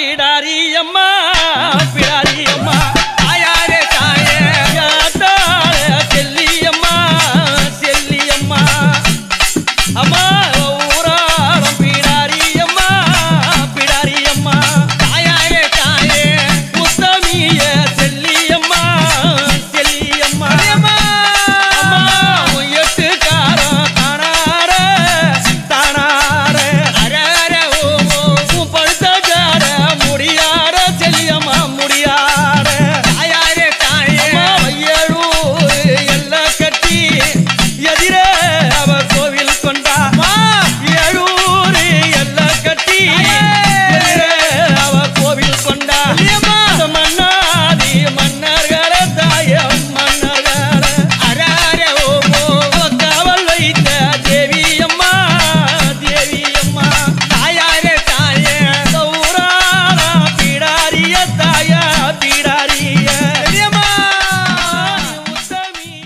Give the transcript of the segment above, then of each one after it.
பிடாரி அம்மா பிடாரி அம்மா தாயாரே தாயே செல்லி அம்மா செல்லி அம்மா அம்மா ஊராடம் பிடாரி அம்மா பிடாரி அம்மா தாயாரே தாயே உத்தமிய செல்லி அம்மா செல்லி அம்மா அம்மா எட்டுக்காரம் தானார தானார அரர ஓ படுத்தார முடியார செல்லியம்மா முடியார தாயாரே தாயே வையலூர் எல்லாம் கட்டி எதிர அவ கோவில் கொண்டா ஏழூர் எல்லாம் கட்டி எதிர அவ கோவில் கொண்டா மன்னாதி மன்னர்கள தாயம் மன்னர்கள அரர ஓ காவல் வைத்த தேவி அம்மா தேவி அம்மா தாயாரே தாயே சௌரானா பிடாரிய தாயா பிடாரிய அம்மா உத்தமிய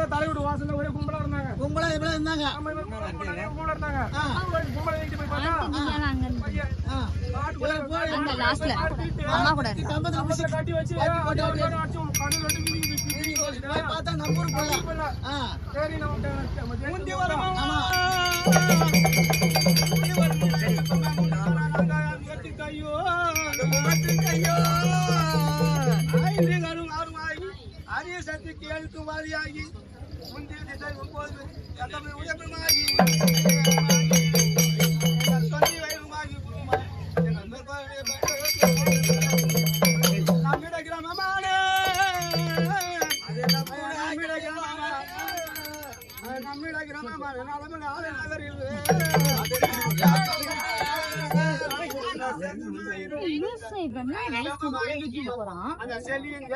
தலைவிடு வாசல்ல ஒரே கும்பலா இருந்தாங்க கும்பலா எப்படி இருந்தாங்க அம்மா கூட கட்டி வச்சு பார்த்தா நம்ம ஊர் போலாம் சரி முந்தி வரமா கையோ கையோ ஆரிய சக்திக்கு எழுத்து வாரியாகி முந்தைய திசை ஒன்பது உயர்மாகி தொந்தி வயதுமாகி நம்மிட கிராமமானே நம்மிட கிராமமான நகரில் அந்த செல்லியின்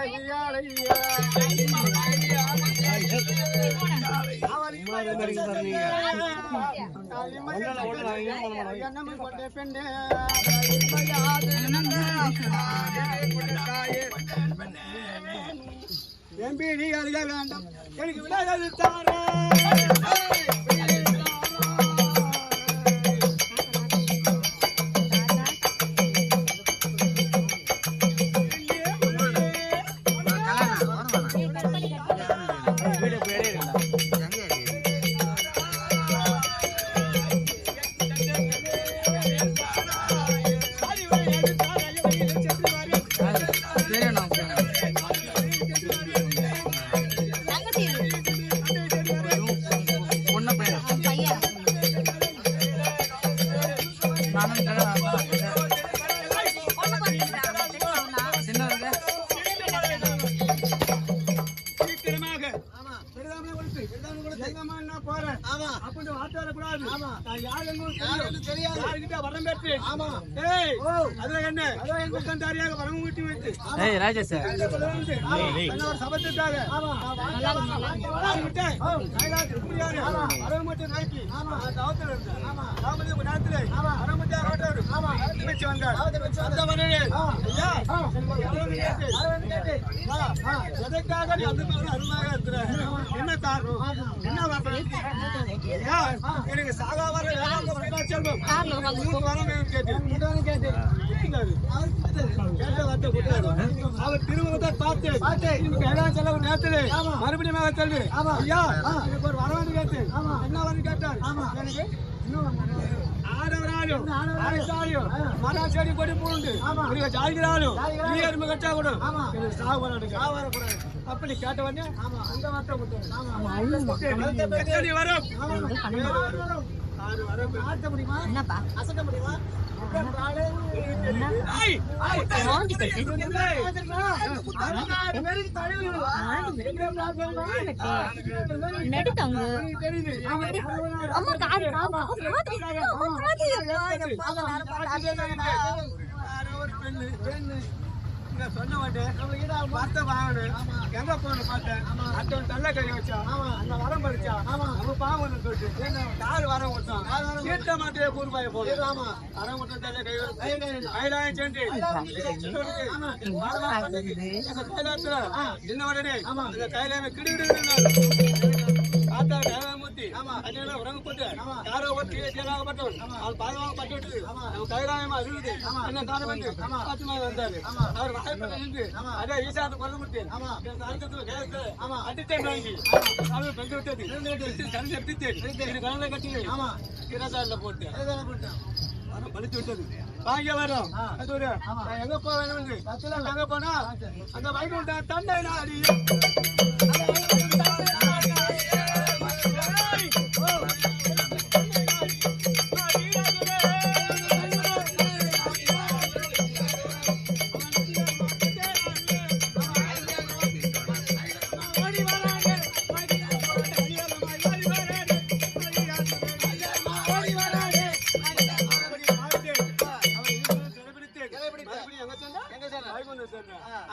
பெண்ணே எம்பி அறிய வேண்டாம் எனக்கு விளையாடு தாரே பொண்ணை தெரியாது. ஆமா. நான் யாருன்னு யாருன்னு தெரியாது. யாருக்கிட்ட வரம் பெற்று. ஆமா. ஏய், ஓ. அதுல என்ன? உட்கார்ந்தாரியாக வரவும் ஊட்டி வைத்து. ஏய் ராஜேஷ் ஒரு சபத்துக்காக. ஆமா. விட்டேன். கைலாசம் இப்படியாரு. வரவு மட்டும் நாய்க்கு. நான் தவத்தில் இருந்தேன். தாமதி ஒரு நேரத்திலே. வரமுடியா ரோட்டவர். வச்சு வந்தார். அந்த வரையே. ஐயா, எதற்காக நீ அந்த மாதிரி அருமையாக இருக்கிற? என்ன காரணம்? என்ன வார்த்தை? ஐயா, எனக்கு சாகா வர செல்வம் அவர் திருமணத்தை பார்த்து நேரத்திலே மறுபடியும் சொல்லு ஐயா எனக்கு ஒரு வரவேண்டு கேட்டு என்ன வந்து கேட்டார் எனக்கு ஆடவராலும் மராசடி கொடி போண்டு ஜாதிகிறாலும் நீ எருமை கட்டா கூட சாகுறாரு அப்படி கேட்ட உடனே அந்த வார்த்தை அசட்ட முடியுமா சொன்ன மாட்டேன் பார்த்த வாங்கணும் எங்க போன பார்த்தேன் அடுத்த நல்ல கை வச்சா அந்த வரம் பறிச்சா நம்ம பாவம் சொல்லிட்டு யாரு வரம் கொடுத்தான் தீர்த்த மாட்டே கூறுபாய போடு வரம் கொடுத்த நல்ல கை கைலாயம் சென்று கைலாத்துல என்ன உடனே அந்த கைலாயம் கிடுகிடு பார்த்தா கைலாமூர்த்தி அண்ணா உறங்க போட்டு யாரோ ஒரு தேராகப்பட்டவர் அவர் பாதுகாக்கப்பட்டு கைலாயமா இருக்குது என்ன காரணம் வந்து பாத்துமா வந்தாரு அவர் வாய்ப்பு அதே ஈசாத்து கொண்டு கொடுத்தேன் அடித்தேன் வாங்கி அவர் பெஞ்சு விட்டது கணக்கு எடுத்துட்டேன் கணல கட்டி இருபதாறுல போட்டு வரம் பழிச்சு விட்டது வாங்க வரோம் அது ஒரு எங்க போக வேணும் அங்க போனா அந்த வைகுண்ட தண்டை நாடி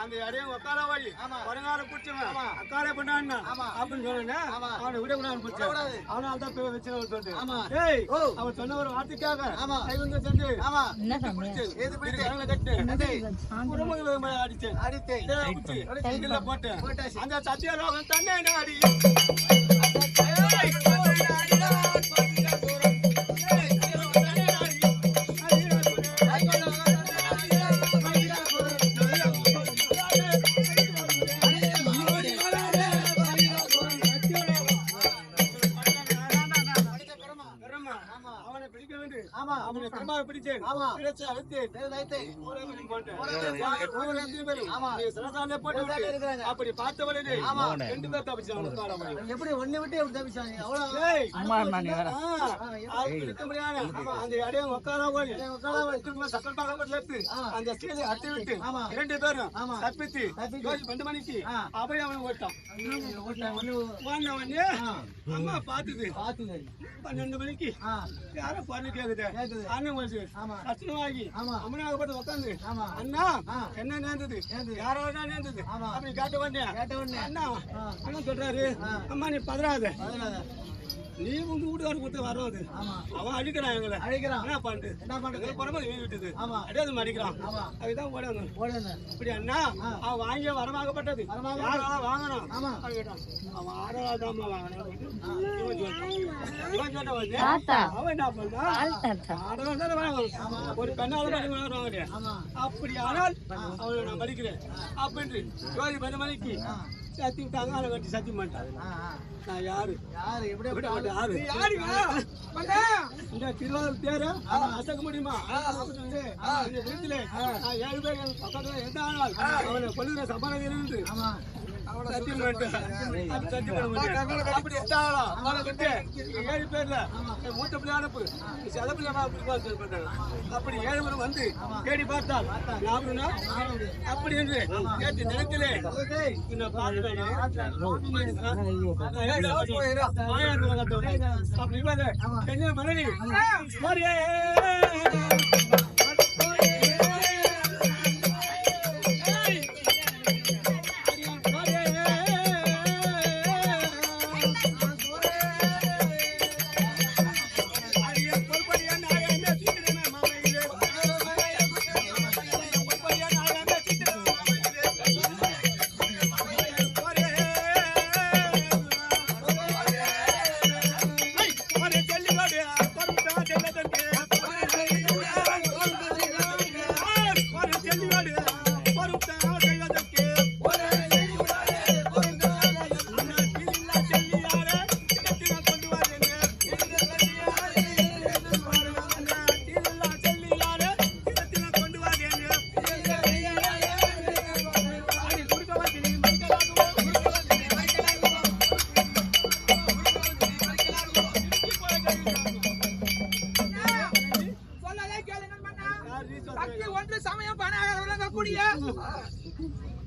அந்த இடையும் உட்கார வழி வருங்கால குடிச்சவன் அக்காரே பண்ணான்னா அப்படின்னு சொன்னா அவனை விட கூடாது அவனால தான் வச்சு சொல்லிட்டு அவன் சொன்ன ஒரு வார்த்தைக்காக கைவந்த சென்று அடிச்சேன் போட்டேன் அந்த சத்தியலோகம் தன்னை நாடி அப்படி பார்த்தவனே எப்படி ஒண்ணு விட்டு எப்படி தப்பிச்சாங்க அந்த இடையும் அந்த ஸ்டேஜ் அட்டி விட்டு 2 பேரும் தப்பித்து 2 மணிக்கு அபய அவன் ஓட்டான் அம்மா பாத்துது 12 மணிக்கு யாரோ பாரு கேக்குது அண்ணன் வச்சு கஷ்டமாகி அம்மனாகப்பட்டு உட்காந்து அண்ணா என்ன நேர்ந்தது யாரோ நேர்ந்தது அப்படி கேட்ட உடனே அண்ணா அண்ணன் சொல்றாரு அம்மா நீ பதறாத நீ உங்க வீட்டுக்காரர் கொடுத்து வராது அவன் அடிக்கிறான் எங்களை என்ன பண்றது புறம்போது விட்டுது அடியாது அடிக்கிறான் அதுதான் ஓடணும் இப்படி அண்ணா அவன் வாங்கிய வரமாகப்பட்டது வாங்கணும் அவன் 6,000 வாங்கணும் இவன் சொன்ன அவன் என்ன பண்ணா ஒரு பெண்ணால அப்படி ஆனால் அவனை நான் படிக்கிறேன் அப்படின்ட்டு 12 மணிக்கு சத்தி விட்டாங்க அதை கட்டி சத்தி மாட்டாங்க நான் யாரு இந்த திருவாரூர் தேர அசக்க முடியுமா வீட்டுல 7 பேர் பக்கத்துல எந்த ஆனால் அவனை கொள்ளுற சம்பளம் இருந்து சத்தியம் பண்ணிட்டு அப்படி இஷ்டம் அவனுக்கு 7 பேர்ல மூத்த பிள்ளை அனுப்பு சில பிள்ளை அப்படி 7 பேரும் வந்து தேடி பார்த்தால் அப்படி என்று கேட்டு நினைக்கலே அப்படி என்ன மனைவி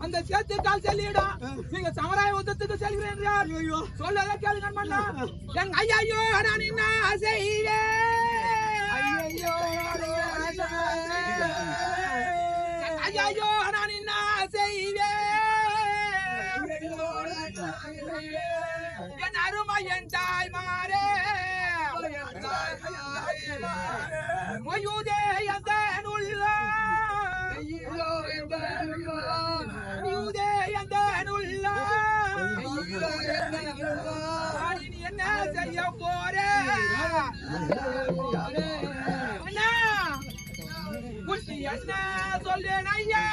அந்த சேர்த்து கால் செல்லிடும் நீங்க சமராய யுத்தத்துக்கு செல்கிறேன் சொல்லல கேளுங்க மன்னா எங்க ஐயோ நான் என்ன செய்வேன் ஐயோ நான் என்ன செய்வேன் என் அருமை என் தாய் மாறே மொய்யுதே அந்த உள்ள என்ன செய்ய போற என்ன சொல்றேன் ஐயா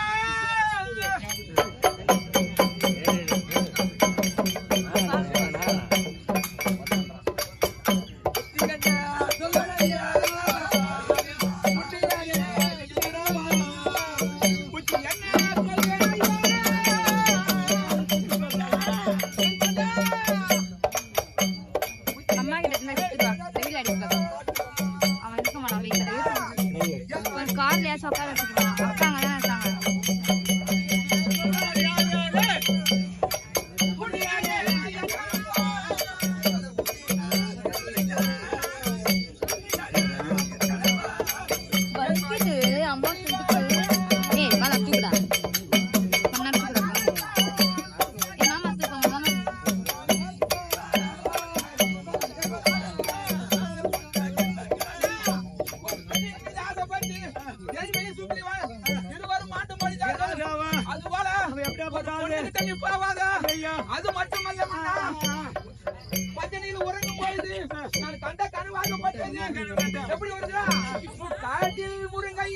அது மட்டுமல்ல பச்சனையில் உறங்கும் பொழுது நான் கண்ட கனவாகப்பட்டது எப்படி வருகிறா காட்டில் முருங்கை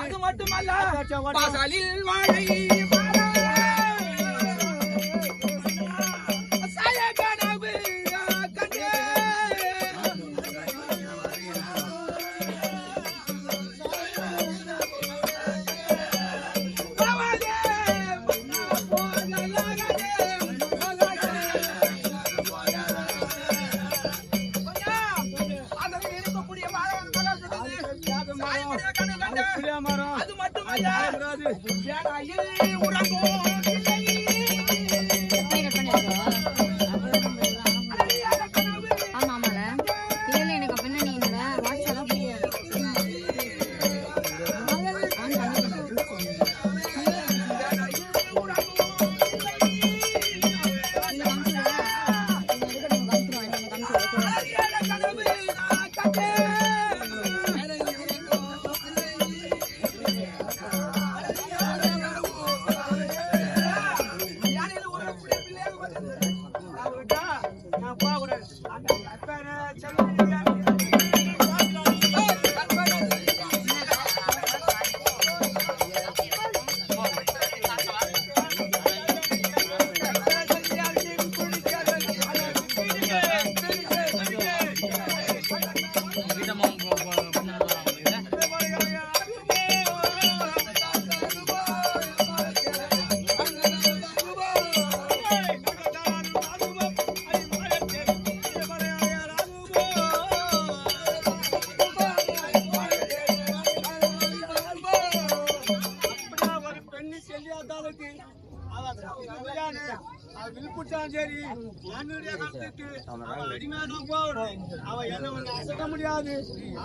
அது மட்டுமல்ல பாசாலில் வாழை அது மட்டுமல்ல விழுப்புட்டாலும் சரி என்னுடைய கருத்துக்கு அவன் அடிமையாதான் போகணும். அவன் என்ன ஒண்ணு அசைக்க முடியாது,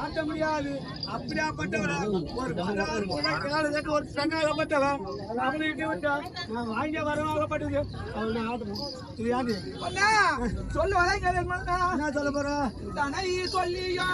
ஆட்ட முடியாது. அப்படியாப்பட்டவன் ஒரு 16 கேட்டு ஒரு பெண்ணாகப்பட்டவன் அவனை இட்டு விட்டான். நான் வாங்கிய வரவாகப்பட்டது அவனை ஆட்டணும். இது யாரு சொல்லு வரை என்ன சொல்ல போறேன்? தனை சொல்லியா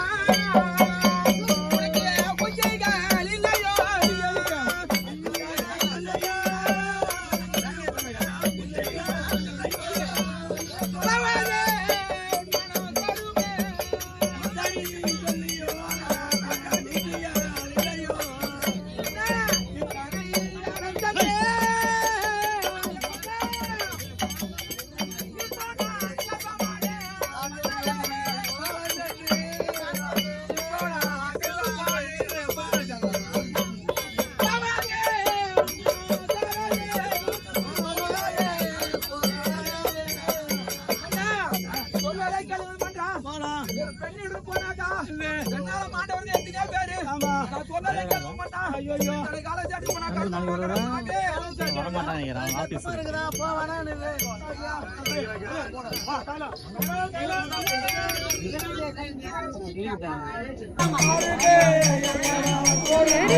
Ready,